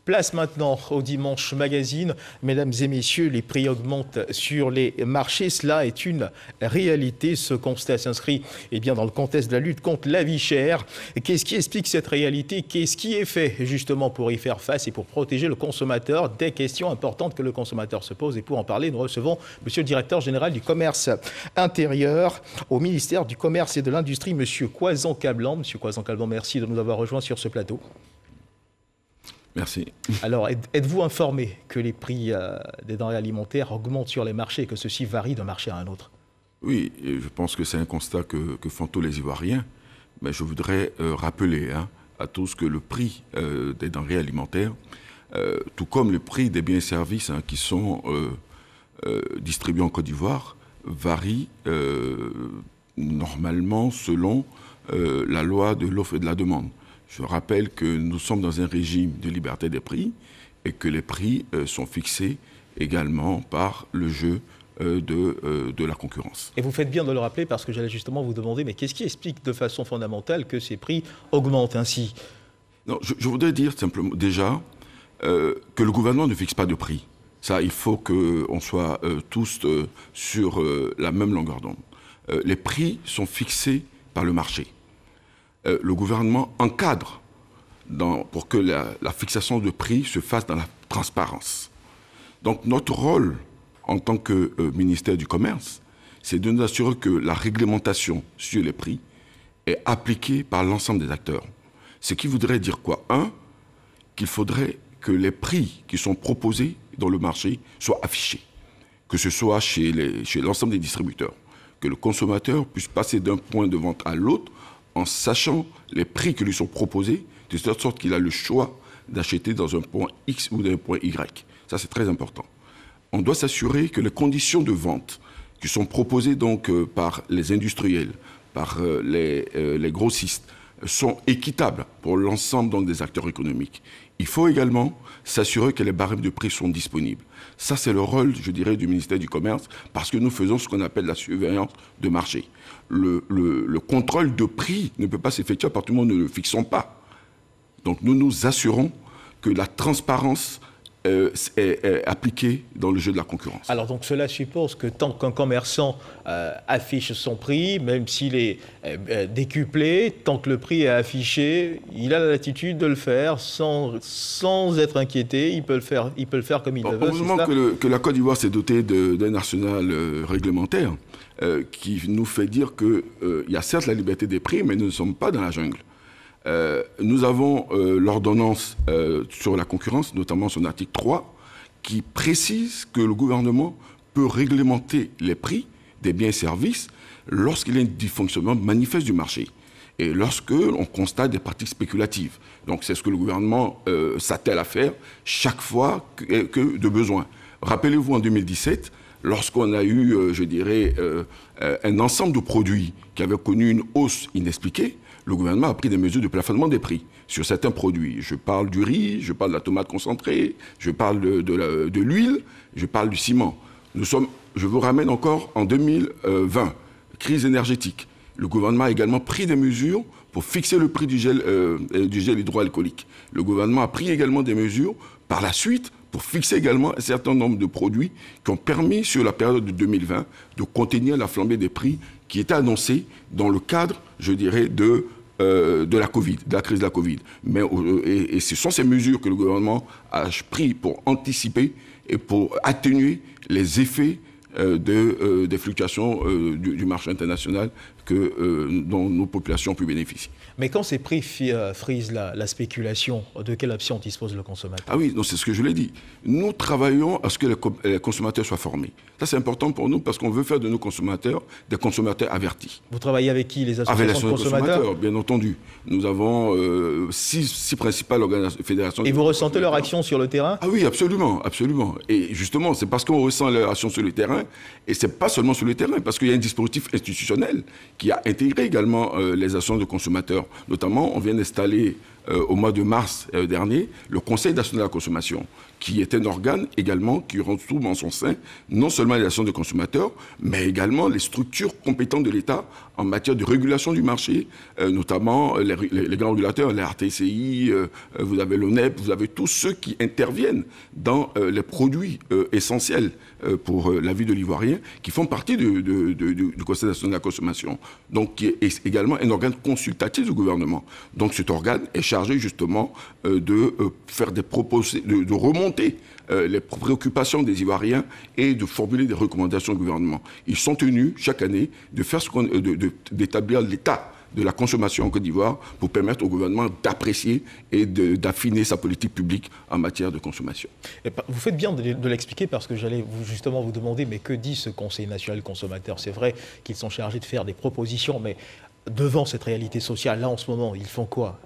Place maintenant au Dimanche Magazine. Mesdames et messieurs, les prix augmentent sur les marchés. Cela est une réalité. Ce constat s'inscrit dans le contexte de la lutte contre la vie chère. Qu'est-ce qui explique cette réalité? Qu'est-ce qui est fait justement pour y faire face et pour protéger le consommateur? Des questions importantes que le consommateur se pose. Et pour en parler, nous recevons Monsieur le directeur général du commerce intérieur au ministère du Commerce et de l'Industrie, Monsieur Khoisan-Kablan. Monsieur Khoisan-Kablan, merci de nous avoir rejoints sur ce plateau. Merci. Alors, êtes-vous informé que les prix des denrées alimentaires augmentent sur les marchés et que ceci varie d'un marché à un autre? Oui, je pense que c'est un constat que font tous les Ivoiriens. Mais je voudrais rappeler à tous que le prix des denrées alimentaires, tout comme le prix des biens et services qui sont distribués en Côte d'Ivoire, varie normalement selon la loi de l'offre et de la demande. Je rappelle que nous sommes dans un régime de liberté des prix et que les prix sont fixés également par le jeu de la concurrence. Et vous faites bien de le rappeler parce que j'allais justement vous demander, mais qu'est-ce qui explique de façon fondamentale que ces prix augmentent ainsi? Non, je voudrais dire simplement déjà que le gouvernement ne fixe pas de prix. Ça, il faut qu'on soit tous sur la même longueur d'onde. Les prix sont fixés par le marché. Le gouvernement encadre pour que la fixation de prix se fasse dans la transparence. Donc notre rôle en tant que ministère du Commerce, c'est de nous assurer que la réglementation sur les prix est appliquée par l'ensemble des acteurs. Ce qui voudrait dire quoi? Qu'il faudrait que les prix qui sont proposés dans le marché soient affichés, que ce soit chez l'ensemble des distributeurs, que le consommateur puisse passer d'un point de vente à l'autre en sachant les prix qui lui sont proposés, de telle sorte qu'il a le choix d'acheter dans un point X ou dans un point Y. Ça, c'est très important. On doit s'assurer que les conditions de vente qui sont proposées donc par les industriels, par les grossistes, sont équitables pour l'ensemble donc des acteurs économiques. Il faut également s'assurer que les barèmes de prix sont disponibles. Ça, c'est le rôle, je dirais, du ministère du Commerce, parce que nous faisons ce qu'on appelle la surveillance de marché. Le contrôle de prix ne peut pas s'effectuer à partir du moment où nous ne le fixons pas. Donc nous nous assurons que la transparence est appliquée dans le jeu de la concurrence. Alors donc cela suppose que tant qu'un commerçant affiche son prix, même s'il est décuplé, tant que le prix est affiché, il a la latitude de le faire sans être inquiété, il peut le faire comme il le veut. Heureusement que la Côte d'Ivoire s'est dotée d'un arsenal réglementaire qui nous fait dire qu'il y a certes la liberté des prix, mais nous ne sommes pas dans la jungle. Nous avons l'ordonnance sur la concurrence, notamment son article 3, qui précise que le gouvernement peut réglementer les prix des biens et services lorsqu'il y a un dysfonctionnement manifeste du marché et lorsque l'on constate des pratiques spéculatives. Donc c'est ce que le gouvernement s'attelle à faire chaque fois que de besoin. Rappelez-vous en 2017, lorsqu'on a eu, je dirais, un ensemble de produits qui avaient connu une hausse inexpliquée, le gouvernement a pris des mesures de plafonnement des prix sur certains produits. Je parle du riz, je parle de la tomate concentrée, je parle de l'huile, je parle du ciment. Je vous ramène encore en 2020, crise énergétique. Le gouvernement a également pris des mesures pour fixer le prix du gel hydroalcoolique. Le gouvernement a pris également des mesures par la suite pour fixer également un certain nombre de produits qui ont permis, sur la période de 2020, de contenir la flambée des prix qui était annoncée dans le cadre, je dirais, de la Covid, de la crise de la Covid. Et ce sont ces mesures que le gouvernement a prises pour anticiper et pour atténuer les effets des fluctuations du marché international dont nos populations ont pu bénéficier. Mais quand ces prix frisent la spéculation, de quelle option dispose le consommateur? Ah oui, c'est ce que je l'ai dit. Nous travaillons à ce que les consommateurs soient formés. Ça, c'est important pour nous parce qu'on veut faire de nos consommateurs des consommateurs avertis. Vous travaillez avec qui? Les associations de consommateurs? Bien entendu. Nous avons six principales fédérations. Et vous ressentez leur action sur le terrain? Ah oui, absolument, absolument. Et justement, c'est parce qu'on ressent leur action sur le terrain, et ce n'est pas seulement sur le terrain, parce qu'il y a un dispositif institutionnel qui a intégré également les actions de consommateurs. Notamment, on vient d'installer au mois de mars dernier, le Conseil national de la consommation, qui est un organe également qui retrouve en son sein non seulement les associations de consommateurs, mais également les structures compétentes de l'État en matière de régulation du marché, notamment les grands régulateurs, les RTCI, vous avez l'ONEP, vous avez tous ceux qui interviennent dans les produits essentiels pour la vie de l'Ivoirien, qui font partie du Conseil national de la consommation, donc qui est également un organe consultatif du gouvernement. Donc cet organe est chargé justement de faire des propositions, de remonter les préoccupations des Ivoiriens et de formuler des recommandations au gouvernement. Ils sont tenus chaque année de faire d'établir l'état de la consommation en Côte d'Ivoire pour permettre au gouvernement d'apprécier et d'affiner sa politique publique en matière de consommation. Vous faites bien de l'expliquer parce que j'allais justement vous demander, mais que dit ce Conseil national consommateur? C'est vrai qu'ils sont chargés de faire des propositions, mais devant cette réalité sociale, là en ce moment, ils font quoi,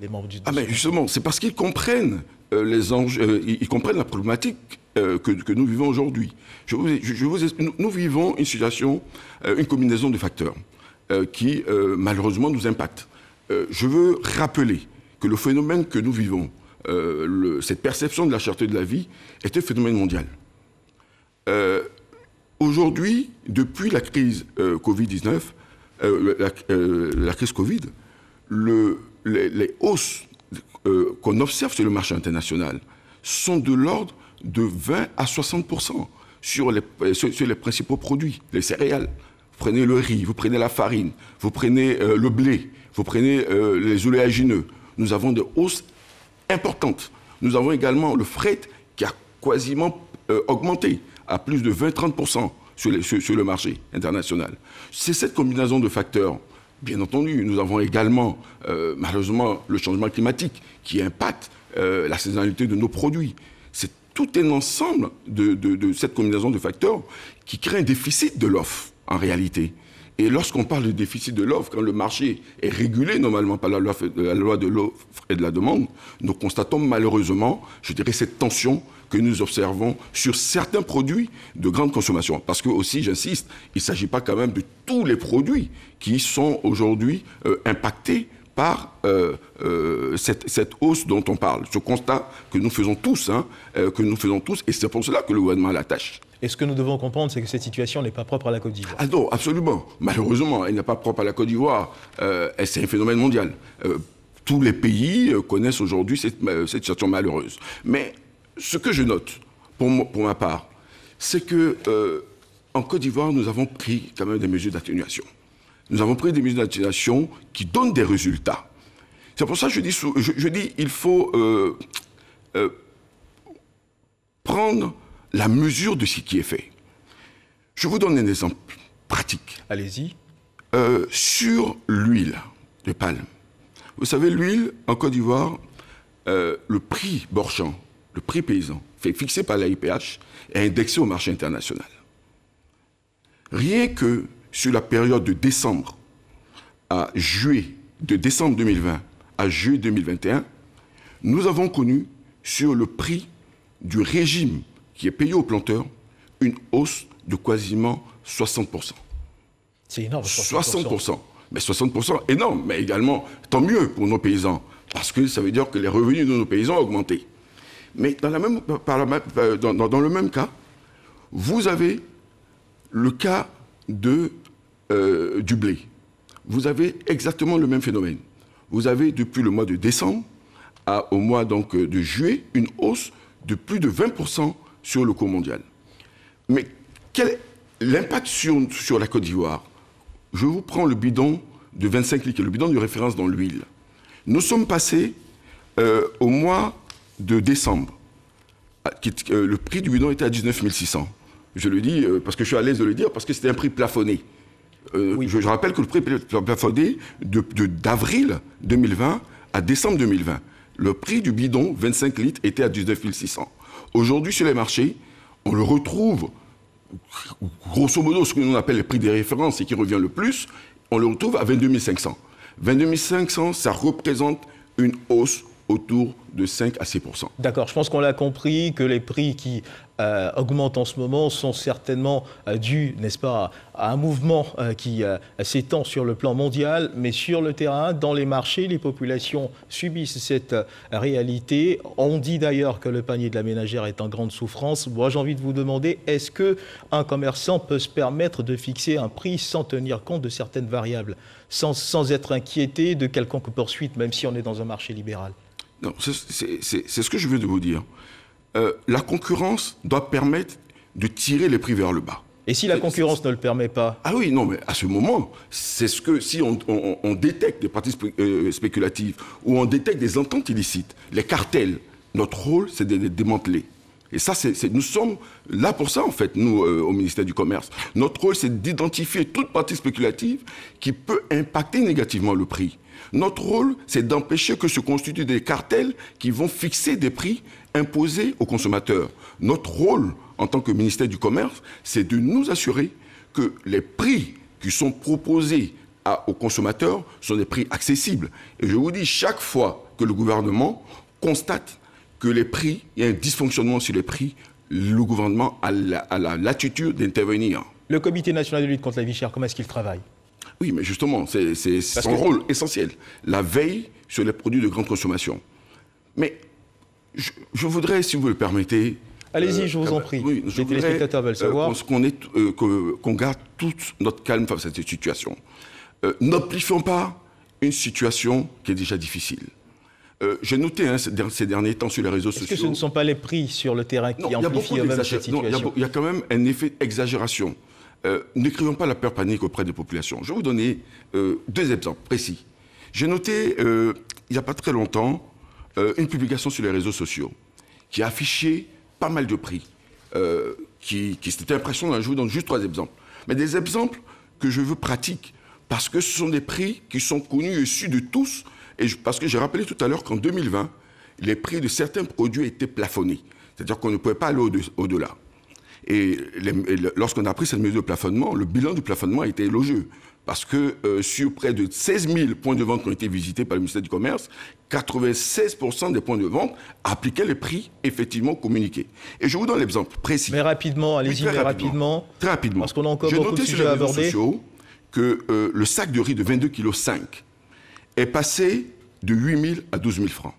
les membres du... mais justement, c'est parce qu'ils comprennent les enjeux, ils comprennent la problématique que nous vivons aujourd'hui. Nous vivons une situation, une combinaison de facteurs qui malheureusement nous impactent. Je veux rappeler que le phénomène que nous vivons, cette perception de la cherté de la vie, est un phénomène mondial. Aujourd'hui, depuis la crise Covid-19, la crise Covid, les hausses qu'on observe sur le marché international sont de l'ordre de 20 à 60% sur les principaux produits, les céréales. Vous prenez le riz, vous prenez la farine, vous prenez le blé, vous prenez les oléagineux. Nous avons des hausses importantes. Nous avons également le fret qui a quasiment augmenté à plus de 20-30% sur le marché international. C'est cette combinaison de facteurs. Bien entendu, nous avons également, malheureusement, le changement climatique qui impacte la saisonnalité de nos produits. C'est tout un ensemble de cette combinaison de facteurs qui crée un déficit de l'offre, en réalité. Et lorsqu'on parle de déficit de l'offre, quand le marché est régulé normalement par la loi de l'offre et de la demande, nous constatons malheureusement, je dirais, cette tension que nous observons sur certains produits de grande consommation. Parce que aussi, j'insiste, il ne s'agit pas quand même de tous les produits qui sont aujourd'hui impactés par cette hausse dont on parle. Ce constat que nous faisons tous, et c'est pour cela que le gouvernement l'attache. Et ce que nous devons comprendre, c'est que cette situation n'est pas propre à la Côte d'Ivoire. Ah non, absolument. Malheureusement, elle n'est pas propre à la Côte d'Ivoire. C'est un phénomène mondial. Tous les pays connaissent aujourd'hui cette situation malheureuse. Mais ce que je note, pour ma part, c'est que en Côte d'Ivoire, nous avons pris quand même des mesures d'atténuation. Nous avons pris des mesures d'atténuation qui donnent des résultats. C'est pour ça que je dis il faut prendre la mesure de ce qui est fait. Je vous donne un exemple pratique. Allez-y. Sur l'huile de palme. Vous savez, l'huile, en Côte d'Ivoire, le prix Borchamp, le prix paysan, fixé par la IPH, est indexé au marché international. Rien que sur la période de décembre à juillet, de décembre 2020 à juillet 2021, nous avons connu sur le prix du régime qui est payé aux planteurs une hausse de quasiment 60%. C'est énorme. 60%. Mais 60%, énorme, mais également, tant mieux pour nos paysans, parce que ça veut dire que les revenus de nos paysans ont augmenté. Mais dans le même cas, vous avez le cas du blé. Vous avez exactement le même phénomène. Vous avez depuis le mois de décembre au mois donc, de juillet une hausse de plus de 20% sur le cours mondial. Mais quel est l'impact sur la Côte d'Ivoire? Je vous prends le bidon de 25 litres, le bidon de référence dans l'huile. Nous sommes passés au mois de décembre. Le prix du bidon était à 19 600. Je le dis parce que je suis à l'aise de le dire, parce que c'était un prix plafonné. Oui. Je rappelle que le prix plafonné d'avril 2020 à décembre 2020, le prix du bidon 25 litres était à 19 600. Aujourd'hui, sur les marchés, on le retrouve, grosso modo, ce que l'on appelle les prix des références et qui revient le plus, on le retrouve à 22 500. 22 500, ça représente une hausse autour de 5 à 6%. D'accord, je pense qu'on l'a compris, que les prix qui augmentent en ce moment sont certainement dus, n'est-ce pas, à un mouvement qui s'étend sur le plan mondial, mais sur le terrain, dans les marchés, les populations subissent cette réalité. On dit d'ailleurs que le panier de la ménagère est en grande souffrance. Moi, j'ai envie de vous demander, est-ce qu'un commerçant peut se permettre de fixer un prix sans tenir compte de certaines variables, sans être inquiété de quelconque poursuite, même si on est dans un marché libéral? Non, c'est ce que je veux de vous dire. La concurrence doit permettre de tirer les prix vers le bas. Et si la concurrence ne le permet pas? Ah oui, non, mais à ce moment, c'est ce que si on détecte des pratiques spéculatives ou on détecte des ententes illicites, les cartels, notre rôle, c'est de les démanteler. Et ça, nous sommes là pour ça, en fait, nous, au ministère du Commerce. Notre rôle, c'est d'identifier toute pratique spéculative qui peut impacter négativement le prix. Notre rôle, c'est d'empêcher que se constituent des cartels qui vont fixer des prix imposés aux consommateurs. Notre rôle, en tant que ministère du Commerce, c'est de nous assurer que les prix qui sont proposés aux consommateurs sont des prix accessibles. Et je vous dis, chaque fois que le gouvernement constate que les prix, il y a un dysfonctionnement sur les prix, le gouvernement a la latitude d'intervenir. Le Comité national de lutte contre la vie chère, comment est-ce qu'il travaille? Oui, mais justement, c'est son rôle essentiel. La veille sur les produits de grande consommation. Mais je voudrais, si vous le permettez... Allez-y, je vous en prie. Oui, les téléspectateurs veulent savoir. Qu'on garde toute notre calme face à cette situation. N'amplifions pas une situation qui est déjà difficile. J'ai noté ces derniers temps sur les réseaux sociaux... Est-ce que ce ne sont pas les prix sur le terrain qui amplifient même cette situation? Il y a quand même un effet d'exagération. Ne créons pas la peur panique auprès des populations. Je vais vous donner 2 exemples précis. J'ai noté, il n'y a pas très longtemps, une publication sur les réseaux sociaux qui a affiché pas mal de prix, qui c'était impressionnant. Je vous donne juste 3 exemples. Mais des exemples que je veux pratiques, parce que ce sont des prix qui sont connus et su de tous, parce que j'ai rappelé tout à l'heure qu'en 2020, les prix de certains produits étaient plafonnés. C'est-à-dire qu'on ne pouvait pas aller au-delà. Et lorsqu'on a pris cette mesure de plafonnement, le bilan du plafonnement a été élogieux. Parce que sur près de 16 000 points de vente qui ont été visités par le ministère du Commerce, 96% des points de vente appliquaient les prix effectivement communiqués. Et je vous donne l'exemple précis. Mais rapidement, allez-y, mais rapidement. Très rapidement. Parce qu'on a encore beaucoup de sujets à aborder. J'ai noté sur les réseaux sociaux que le sac de riz de 22,5 kg est passé de 8 000 à 12 000 francs.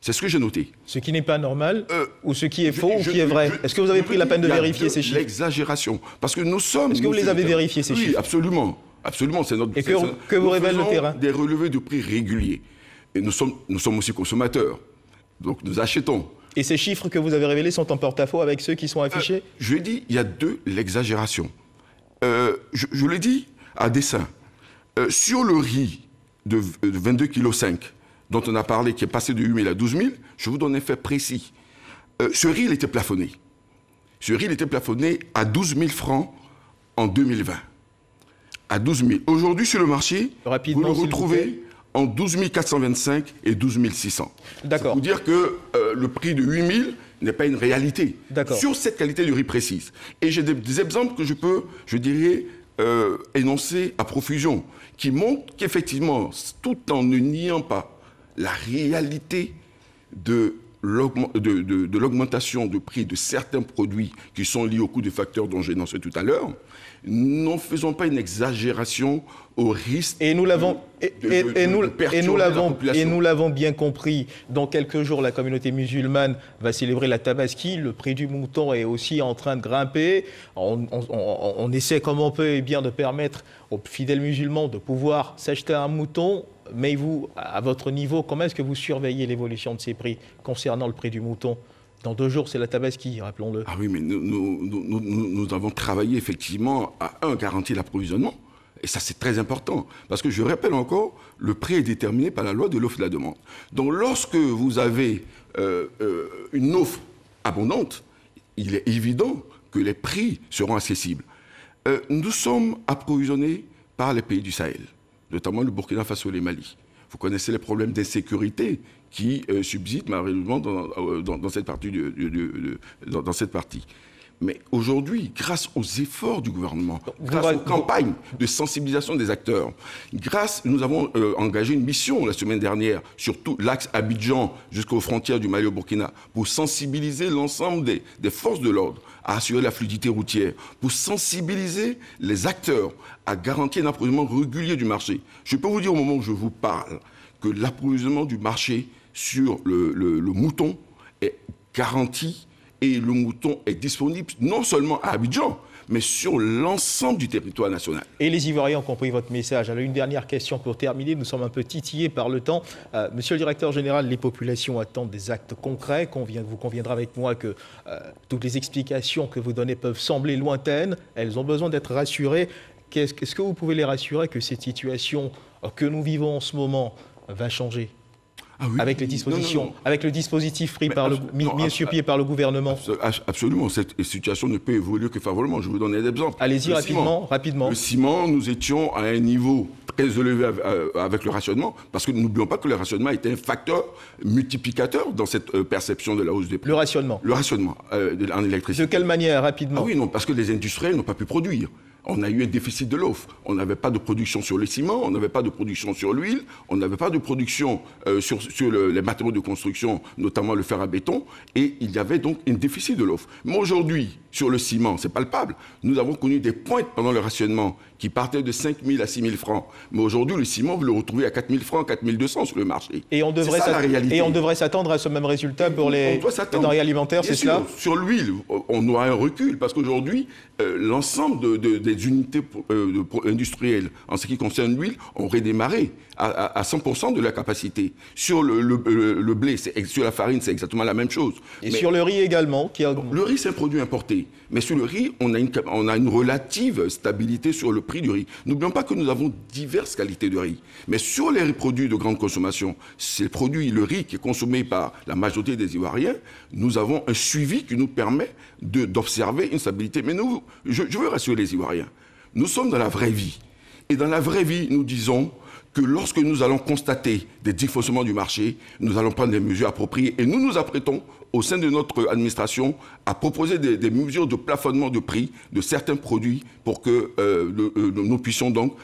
C'est ce que j'ai noté. Ce qui n'est pas normal, ou ce qui est faux, ou qui est vrai. Est-ce que vous avez pris la peine de vérifier ces chiffres? L'exagération. Parce que nous sommes... Est-ce que vous les avez vérifiés, ces chiffres? Oui, absolument. Absolument, c'est notre... Et que vous révèle le terrain? Des relevés de prix réguliers. Et nous sommes aussi consommateurs. Donc nous achetons. Et ces chiffres que vous avez révélés sont en porte-à-faux avec ceux qui sont affichés? Je dis, il y a l'exagération. Je le dis à dessein. Sur le riz de 22,5 kg, dont on a parlé, qui est passé de 8 000 à 12 000, je vous donne un fait précis. Ce riz, il était plafonné. Ce riz, il était plafonné à 12 000 francs en 2020. À 12 000. Aujourd'hui, sur le marché, vous le retrouvez en 12 425 et 12 600. D'accord. C'est pour dire que le prix de 8 000 n'est pas une réalité. Sur cette qualité de riz précise. Et j'ai des exemples que je peux, je dirais, énoncer à profusion, qui montrent qu'effectivement, tout en ne niant pas la réalité de l'augmentation de prix de certains produits qui sont liés au coût des facteurs dont j'ai énoncé tout à l'heure, n'en faisons pas une exagération au risque et nous l'avons bien compris. Dans quelques jours, la communauté musulmane va célébrer la Tabaski. Le prix du mouton est aussi en train de grimper. On essaie comme on peut bien de permettre aux fidèles musulmans de pouvoir s'acheter un mouton. Mais vous, à votre niveau, comment est-ce que vous surveillez l'évolution de ces prix concernant le prix du mouton? Dans 2 jours, c'est la Tabaski, rappelons-le. Ah oui, mais nous avons travaillé effectivement à garantir l'approvisionnement. Et ça, c'est très important. Parce que je rappelle encore, le prix est déterminé par la loi de l'offre et de la demande. Donc, lorsque vous avez une offre abondante, il est évident que les prix seront accessibles. Nous sommes approvisionnés par les pays du Sahel, notamment le Burkina Faso et le Mali. Vous connaissez les problèmes d'insécurité qui subsistent malheureusement dans cette partie. Mais aujourd'hui, grâce aux efforts du gouvernement, grâce aux campagnes de sensibilisation des acteurs, nous avons engagé une mission la semaine dernière sur tout l'axe Abidjan jusqu'aux frontières du Mali au Burkina pour sensibiliser l'ensemble des forces de l'ordre à assurer la fluidité routière, pour sensibiliser les acteurs à garantir un approvisionnement régulier du marché. Je peux vous dire au moment où je vous parle que l'approvisionnement du marché sur le mouton est garanti. Et le mouton est disponible non seulement à Abidjan, mais sur l'ensemble du territoire national. Et les Ivoiriens ont compris votre message. Alors, une dernière question pour terminer. Nous sommes un peu titillés par le temps. Monsieur le directeur général, les populations attendent des actes concrets. Vous conviendrez avec moi que toutes les explications que vous donnez peuvent sembler lointaines. Elles ont besoin d'être rassurées. Est-ce que vous pouvez les rassurer que cette situation que nous vivons en ce moment va changer ? Ah oui, avec les dispositions, avec le dispositif pris mis sur pied par le gouvernement. Absolument, cette situation ne peut évoluer que favorablement. Je vous donne un exemple. Allez-y rapidement. Le ciment, nous étions à un niveau très élevé avec le rationnement, parce que n'oublions pas que le rationnement était un facteur multiplicateur dans cette perception de la hausse des prix. Le rationnement. Le rationnement en électricité. De quelle manière, rapidement? Ah oui, non, parce que les industriels n'ont pas pu produire. On a eu un déficit de l'offre. On n'avait pas de production sur le ciment, on n'avait pas de production sur l'huile, on n'avait pas de production sur les matériaux de construction, notamment le fer à béton, et il y avait donc un déficit de l'offre. Mais aujourd'hui, sur le ciment, c'est palpable. Nous avons connu des pointes pendant le rationnement qui partaient de 5 000 à 6 000 francs. Mais aujourd'hui, le ciment, vous le retrouvez à 4 000 francs, 4 200 sur le marché. Et on devrait s'attendre à ce même résultat pour les denrées alimentaires, c'est cela? Sur l'huile, on aura un recul, parce qu'aujourd'hui, l'ensemble des unités industrielles, en ce qui concerne l'huile, ont redémarré à 100% de la capacité. Sur le blé, sur la farine, c'est exactement la même chose. Et sur le riz également Le riz, c'est un produit importé. Mais sur le riz, on a une relative stabilité sur le prix du riz. N'oublions pas que nous avons diverses qualités de riz. Mais sur les produits de grande consommation, le riz qui est consommé par la majorité des Ivoiriens, nous avons un suivi qui nous permet d'observer une stabilité. Mais je veux rassurer les Ivoiriens. Nous sommes dans la vraie vie. Et dans la vraie vie, nous disons que lorsque nous allons constater des dysfonctionnements du marché, nous allons prendre des mesures appropriées. Et nous nous apprêtons, au sein de notre administration, à proposer des mesures de plafonnement de prix de certains produits pour que nous puissions donc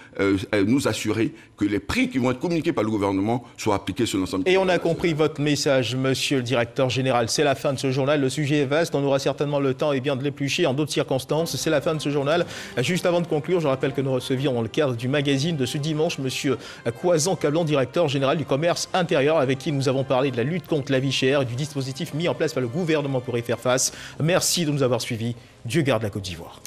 nous assurer que les prix qui vont être communiqués par le gouvernement soient appliqués sur l'ensemble. Et on a compris votre message, monsieur le directeur général. C'est la fin de ce journal. Le sujet est vaste. On aura certainement le temps de l'éplucher en d'autres circonstances. C'est la fin de ce journal. Juste avant de conclure, je rappelle que nous recevions dans le cadre du magazine de ce dimanche, monsieur Kouazan Kablon, directeur général du commerce intérieur, avec qui nous avons parlé de la lutte contre la vie chère et du dispositif mis en place par le gouvernement pour y faire face. Merci de nous avoir suivis. Dieu garde la Côte d'Ivoire.